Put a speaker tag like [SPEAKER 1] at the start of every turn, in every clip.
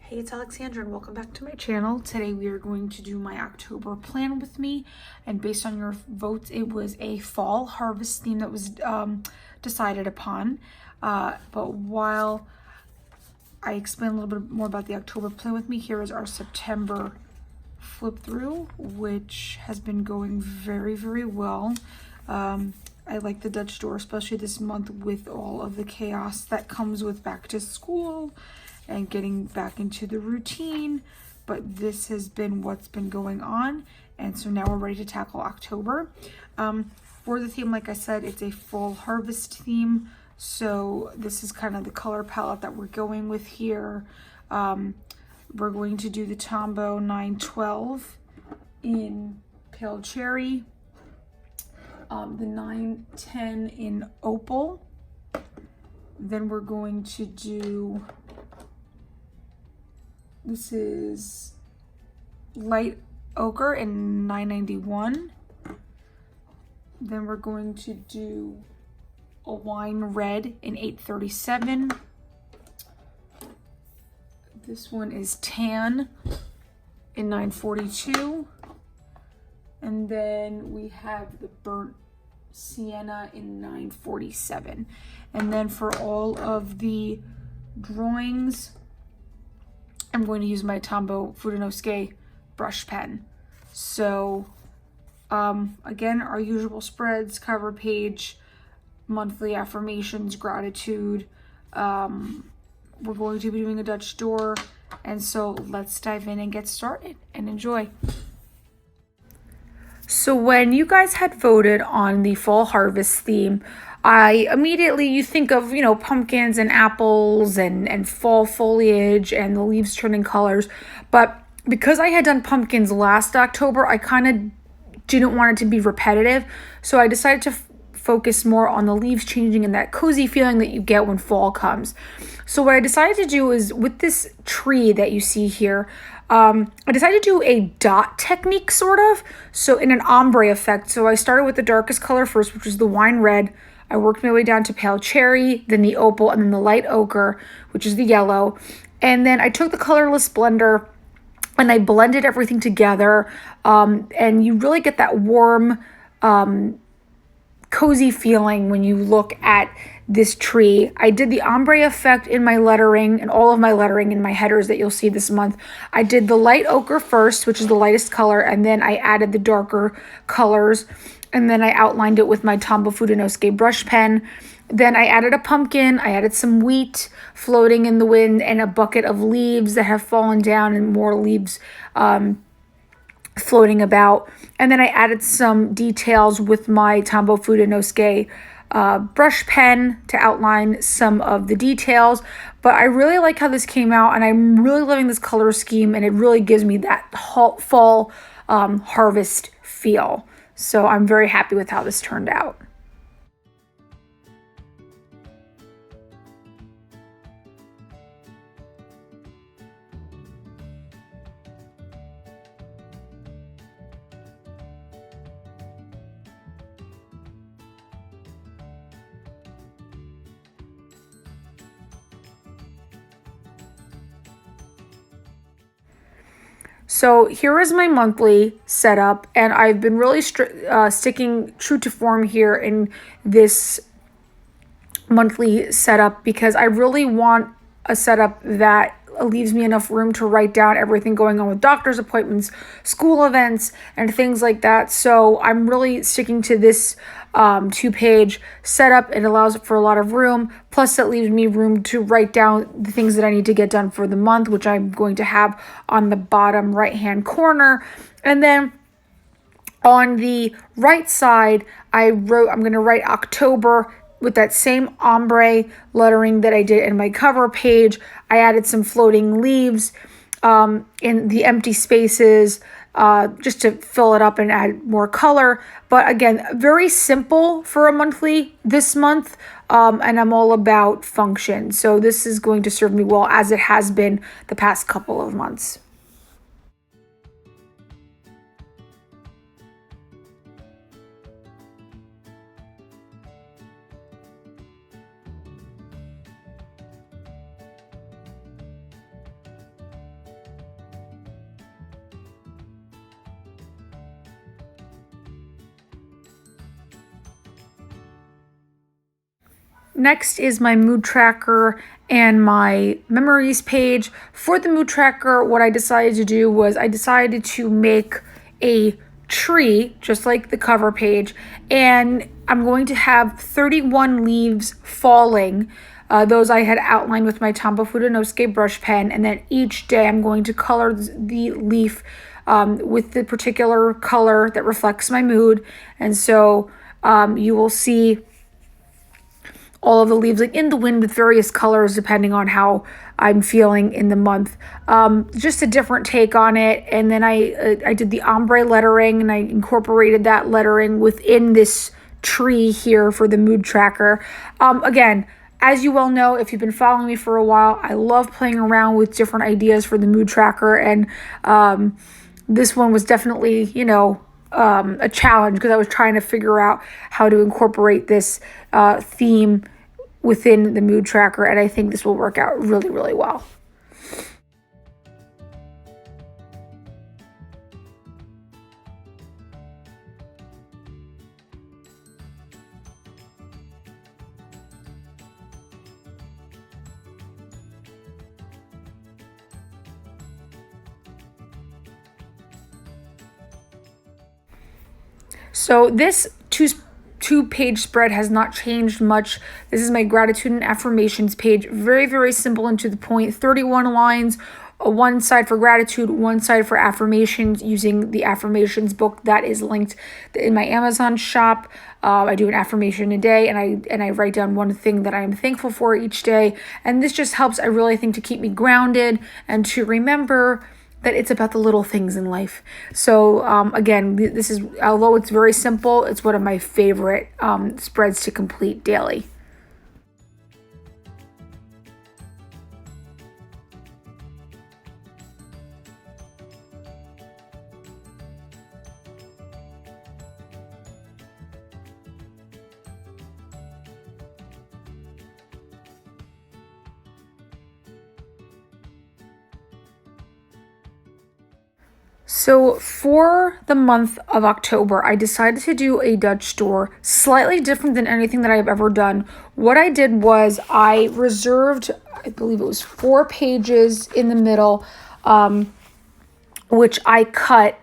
[SPEAKER 1] Hey, it's Alexandra and welcome back to my channel. Today we are going to do my October plan with me, and based on your votes it was a fall harvest theme that was decided upon. But while I explain a little bit more about the October plan with me, here is our September flip through, which has been going very well. I like the Dutch door, especially this month with all of the chaos that comes with back to school and getting back into the routine. But this has been what's been going on, and so now we're ready to tackle October. For the theme, like I said, it's a fall harvest theme, so this is kind of the color palette that we're going with here. We're going to do the Tombow 912 in pale cherry, the 910 in opal. Then we're going to do, this is light ochre in 991. Then we're going to do a wine red in 837. This one is tan in 942. And then we have the burnt sienna in 947. And then for all of the drawings, I'm going to use my Tombow Fudenoske brush pen. So again, our usual spreads, cover page, monthly affirmations, gratitude. We're going to be doing a Dutch door, and so let's dive in and get started and enjoy. So when you guys had voted on the fall harvest theme, you think of, pumpkins and apples and fall foliage and the leaves turning colors. But because I had done pumpkins last October, I kind of didn't want it to be repetitive. So I decided to focus more on the leaves changing and that cozy feeling that you get when fall comes. So what I decided to do is, with this tree that you see here, I decided to do a dot technique, sort of. So in an ombre effect. So I started with the darkest color first, which was the wine red. I worked my way down to pale cherry, then the opal, and then the light ochre, which is the yellow. And then I took the colorless blender and I blended everything together. And you really get that warm, cozy feeling when you look at this tree. I did the ombre effect in my lettering and all of my lettering in my headers that you'll see this month. I did the light ochre first, which is the lightest color, and then I added the darker colors, and then I outlined it with my Tombow Fudenoske brush pen. Then I added a pumpkin, I added some wheat floating in the wind, and a bucket of leaves that have fallen down, and more leaves floating about. And then I added some details with my Tombow Fudenoske brush pen to outline some of the details. But I really like how this came out, and I'm really loving this color scheme, and it really gives me that fall harvest feel. So I'm very happy with how this turned out. So here is my monthly setup, and I've been really sticking true to form here in this monthly setup because I really want a setup that leaves me enough room to write down everything going on with doctor's appointments, school events, and things like that. So I'm really sticking to this 2-page setup. It allows for a lot of room. Plus, it leaves me room to write down the things that I need to get done for the month, which I'm going to have on the bottom right-hand corner. And then on the right side, I'm going to write October with that same ombre lettering that I did in my cover page. I added some floating leaves in the empty spaces just to fill it up and add more color. But again, very simple for a monthly this month, and I'm all about function. So this is going to serve me well, as it has been the past couple of months. next is my mood tracker and my memories page. For the mood tracker, what I decided to do was I decided to make a tree, just like the cover page, and I'm going to have 31 leaves falling. Those I had outlined with my Tombow Fudenoske brush pen, and then each day I'm going to color the leaf with the particular color that reflects my mood. And so you will see all of the leaves like in the wind with various colors depending on how I'm feeling in the month. Just a different take on it. And then I did the ombre lettering, and I incorporated that lettering within this tree here for the mood tracker. Again, as you well know, if you've been following me for a while, I love playing around with different ideas for the mood tracker, and this one was definitely, a challenge because I was trying to figure out how to incorporate this theme within the mood tracker, and I think this will work out really, really well. So this two-page spread has not changed much. This is my gratitude and affirmations page. Very, very simple and to the point. 31 lines, one side for gratitude, one side for affirmations, using the affirmations book that is linked in my Amazon shop. I do an affirmation a day, and I write down one thing that I am thankful for each day. And this just helps, I really think, to keep me grounded and to remember that it's about the little things in life. So again, this is, although it's very simple, it's one of my favorite spreads to complete daily. So for the month of October, I decided to do a Dutch door, slightly different than anything that I've ever done. What I did was I reserved, I believe it was 4 pages in the middle, which I cut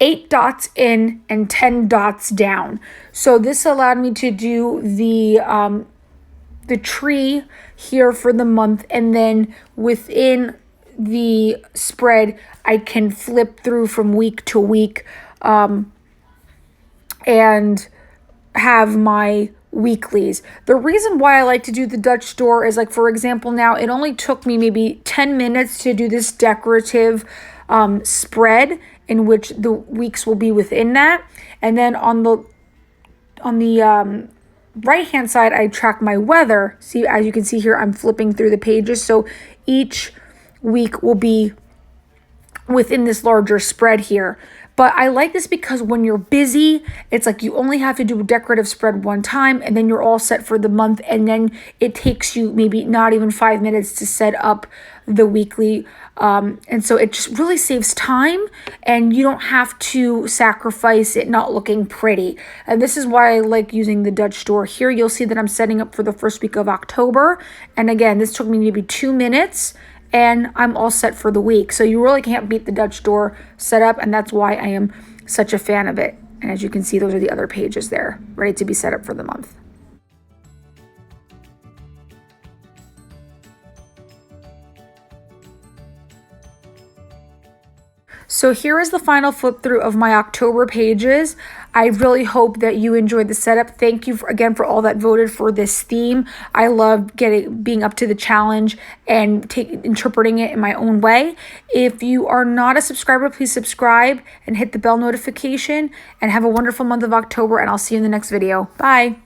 [SPEAKER 1] 8 dots in and 10 dots down. So this allowed me to do the tree here for the month, and then within the spread I can flip through from week to week and have my weeklies. The reason why I like to do the Dutch door is, like, for example, now it only took me maybe 10 minutes to do this decorative spread in which the weeks will be within that, and then on the right hand side I track my weather. See, as you can see here, I'm flipping through the pages, so each week will be within this larger spread here. But I like this because when you're busy, it's like you only have to do a decorative spread one time, and then you're all set for the month, and then it takes you maybe not even 5 minutes to set up the weekly. And so it just really saves time, and you don't have to sacrifice it not looking pretty. And this is why I like using the Dutch door. Here you'll see that I'm setting up for the first week of October. And again, this took me maybe 2 minutes, and I'm all set for the week. So you really can't beat the Dutch door setup, and that's why I am such a fan of it. And as you can see, those are the other pages there, ready to be set up for the month. So here is the final flip through of my October pages. I really hope that you enjoyed the setup. Thank you again for all that voted for this theme. I love being up to the challenge and interpreting it in my own way. If you are not a subscriber, please subscribe and hit the bell notification, and have a wonderful month of October, and I'll see you in the next video. Bye.